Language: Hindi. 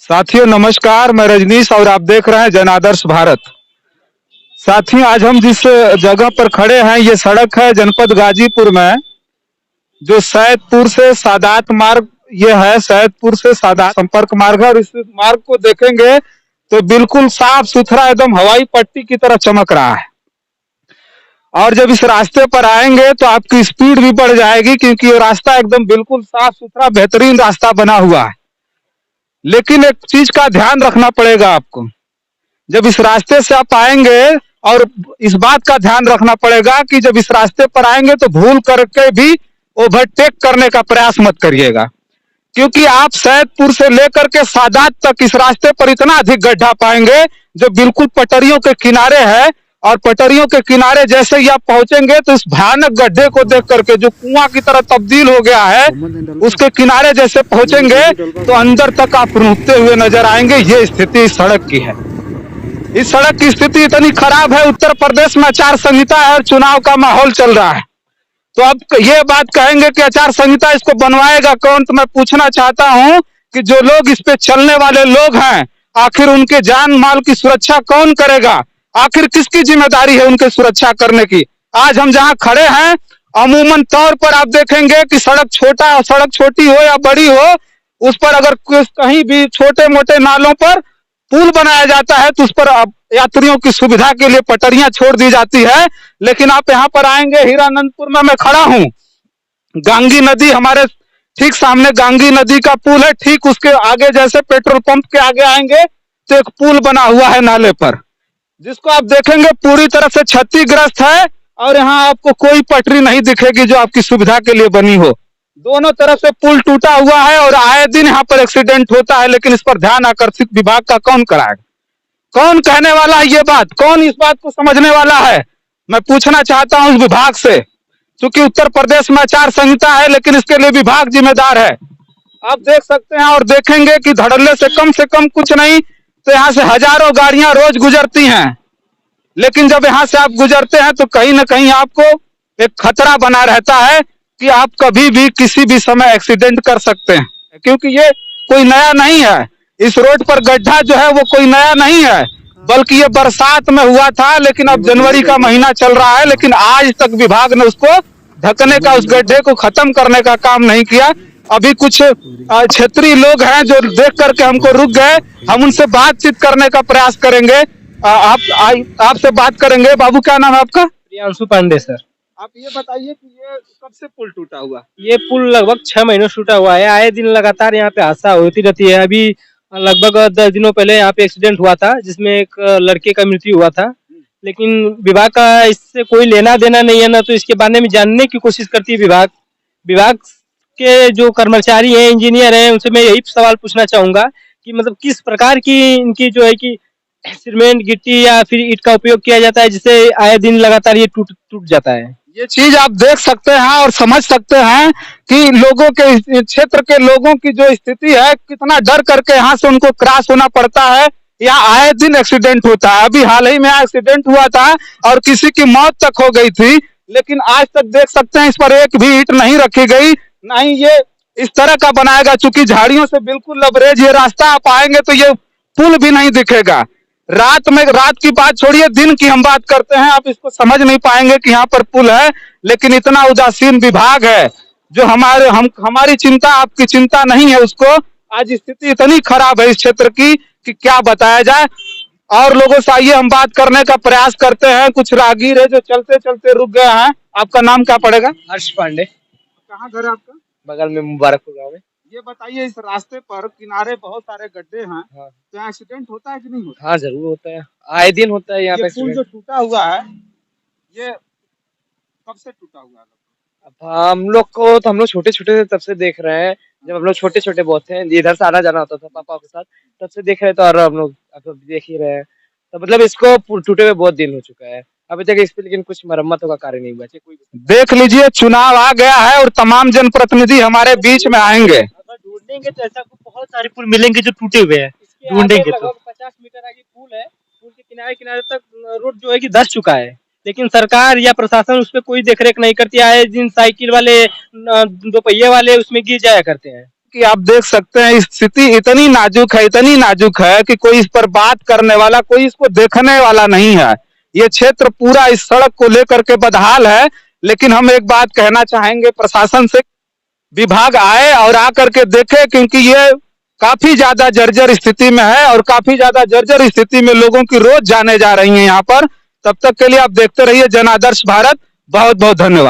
साथियों नमस्कार, मैं रजनीश और आप देख रहे हैं जन आदर्श भारत। साथियों आज हम जिस जगह पर खड़े हैं ये सड़क है जनपद गाजीपुर में, जो सैदपुर से सादात मार्ग, ये है सैदपुर से सादात संपर्क मार्ग है। और इस मार्ग को देखेंगे तो बिल्कुल साफ सुथरा एकदम हवाई पट्टी की तरह चमक रहा है। और जब इस रास्ते पर आएंगे तो आपकी स्पीड भी बढ़ जाएगी, क्योंकि ये रास्ता एकदम बिल्कुल साफ सुथरा बेहतरीन रास्ता बना हुआ है। लेकिन एक चीज का ध्यान रखना पड़ेगा आपको, जब इस रास्ते से आप आएंगे, और इस बात का ध्यान रखना पड़ेगा कि जब इस रास्ते पर आएंगे तो भूल करके भी ओवरटेक करने का प्रयास मत करिएगा, क्योंकि आप सैदपुर से लेकर के सादात तक इस रास्ते पर इतना अधिक गड्ढा पाएंगे जो बिल्कुल पटरियों के किनारे है। और पटरियों के किनारे जैसे ही आप पहुंचेंगे तो इस भयानक गड्ढे को देख करके, जो कुआं की तरह तब्दील हो गया है, उसके किनारे जैसे पहुंचेंगे तो अंदर तक आप रुकते हुए नजर आएंगे। ये स्थिति इस सड़क की है। इस सड़क की स्थिति इतनी खराब है, उत्तर प्रदेश में आचार संहिता है और चुनाव का माहौल चल रहा है। तो अब ये बात कहेंगे कि आचार संहिता इसको बनवाएगा कौन, तो मैं पूछना चाहता हूं कि जो लोग इस पे चलने वाले लोग हैं, आखिर उनके जान माल की सुरक्षा कौन करेगा? आखिर किसकी जिम्मेदारी है उनकी सुरक्षा करने की? आज हम जहां खड़े हैं, अमूमन तौर पर आप देखेंगे कि सड़क छोटी हो या बड़ी हो, उस पर अगर कहीं भी छोटे मोटे नालों पर पुल बनाया जाता है तो उस पर यात्रियों की सुविधा के लिए पटरियां छोड़ दी जाती है। लेकिन आप यहाँ पर आएंगे, हीरानंदपुर में मैं खड़ा हूँ, गांगी नदी हमारे ठीक सामने गांगी नदी का पुल है। ठीक उसके आगे जैसे पेट्रोल पंप के आगे आएंगे तो एक पुल बना हुआ है नाले पर, जिसको आप देखेंगे पूरी तरह से क्षतिग्रस्त है। और यहाँ आपको कोई पटरी नहीं दिखेगी जो आपकी सुविधा के लिए बनी हो। दोनों तरफ से पुल टूटा हुआ है और आए दिन यहाँ पर एक्सीडेंट होता है। लेकिन इस पर ध्यान आकर्षित विभाग का कौन कराएगा? कौन कहने वाला है ये बात? कौन इस बात को समझने वाला है? मैं पूछना चाहता हूँ उस विभाग से, क्योंकि उत्तर प्रदेश में आचार संहिता है लेकिन इसके लिए विभाग जिम्मेदार है। आप देख सकते हैं और देखेंगे कि धड़ल्ले से कम कुछ नहीं तो यहाँ से हजारों गाड़ियां रोज गुजरती हैं। लेकिन जब यहाँ से आप गुजरते हैं तो कहीं ना कहीं आपको एक खतरा बना रहता है कि आप कभी भी किसी भी समय एक्सीडेंट कर सकते हैं, क्योंकि ये कोई नया नहीं है। इस रोड पर गड्ढा जो है वो कोई नया नहीं है, बल्कि ये बरसात में हुआ था। लेकिन अब जनवरी का महीना चल रहा है, लेकिन आज तक विभाग ने उसको ढकने का, उस गड्ढे को खत्म करने का काम नहीं किया। अभी कुछ क्षेत्रीय लोग हैं जो देख करके हमको रुक गए, हम उनसे बातचीत करने का प्रयास करेंगे। आपसे बात करेंगे। बाबू क्या नाम है आपका? प्रियांशु पांडे सर। आप ये बताइए कि ये कब से पुल टूटा हुआ? ये पुल लगभग 6 महीनों से टूटा हुआ है। आए दिन लगातार यहाँ पे हादसा होती रहती है। अभी लगभग 10 दिनों पहले यहाँ पे एक्सीडेंट हुआ था जिसमें एक लड़के का मृत्यु हुआ था। लेकिन विभाग का इससे कोई लेना देना नहीं है, ना तो इसके बारे में जानने की कोशिश करती है विभाग के जो कर्मचारी हैं, इंजीनियर हैं, उनसे मैं यही सवाल पूछना चाहूंगा कि मतलब किस प्रकार की इनकी जो है कि सीमेंट गिट्टी या फिर ईंट का उपयोग किया जाता है जिससे आए दिन लगातार ये टूट जाता है। ये चीज आप देख सकते हैं और समझ सकते हैं कि लोगों के, क्षेत्र के लोगों की जो स्थिति है, कितना डर करके यहाँ से उनको क्रॉस होना पड़ता है। यहाँ आए दिन एक्सीडेंट होता है। अभी हाल ही में यहाँ एक्सीडेंट हुआ था और किसी की मौत तक हो गई थी। लेकिन आज तक देख सकते हैं इस पर एक भी ईंट नहीं रखी गई, ना ही ये इस तरह का बनाएगा। चूंकि झाड़ियों से बिल्कुल लबरेज ये रास्ता, आप आएंगे तो ये पुल भी नहीं दिखेगा। रात की बात छोड़िए, दिन की हम बात करते हैं, आप इसको समझ नहीं पाएंगे कि यहाँ पर पुल है। लेकिन इतना उदासीन विभाग है जो हमारी चिंता आपकी चिंता नहीं है उसको। आज स्थिति इतनी खराब है इस क्षेत्र की कि क्या बताया जाए। और लोगों से आइए हम बात करने का प्रयास करते हैं। कुछ राहगीर है जो चलते चलते रुक गए हैं। आपका नाम क्या पड़ेगा? हर्ष पांडे। कहाँ घर है आपका? बगल में मुबारकपुर गाँव में। ये बताइए, इस रास्ते पर किनारे बहुत सारे गड्ढे हैं, हाँ। तो यहाँ एक्सीडेंट होता है कि नहीं होता? हाँ जरूर होता है, आए दिन होता है यहाँ पे। पुल जो टूटा हुआ है ये कब से टूटा हुआ है? हम लोग छोटे छोटे तब से देख रहे हैं, जब हम लोग छोटे छोटे बहुत थे, इधर से आना जाना होता था पापा के साथ, तब से देख रहे हैं। तो और हम लोग देख ही रहे हैं। तो मतलब इसको टूटे हुए बहुत दिन हो चुका है अभी तक इस पे, लेकिन कुछ मरम्मतों का कार्य नहीं हुआ। कोई देख लीजिए, चुनाव आ गया है और तमाम जनप्रतिनिधि हमारे बीच में आएंगे। अगर ढूंढेंगे तो ऐसा बहुत सारे पुल मिलेंगे जो टूटे हुए हैं। ढूंढेंगे तो 50 मीटर आगे पुल है, पुल के किनारे किनारे तक रोड जो है कि धंस चुका है। लेकिन सरकार या प्रशासन उस पर कोई देखरेख नहीं करती है। दिन साइकिल वाले, 2 पहिए वाले उसमें गिर जाया करते हैं। कि आप देख सकते हैं स्थिति इतनी नाजुक है कि कोई इस पर बात करने वाला, कोई इसको देखने वाला नहीं है। ये क्षेत्र पूरा इस सड़क को लेकर के बदहाल है। लेकिन हम एक बात कहना चाहेंगे प्रशासन से, विभाग आए और आकर के देखे, क्योंकि ये काफी ज्यादा जर्जर स्थिति में है और काफी ज्यादा जर्जर स्थिति में लोगों की रोज जाने जा रही है यहाँ पर। तब तक के लिए आप देखते रहिए जन आदर्श भारत। बहुत बहुत धन्यवाद।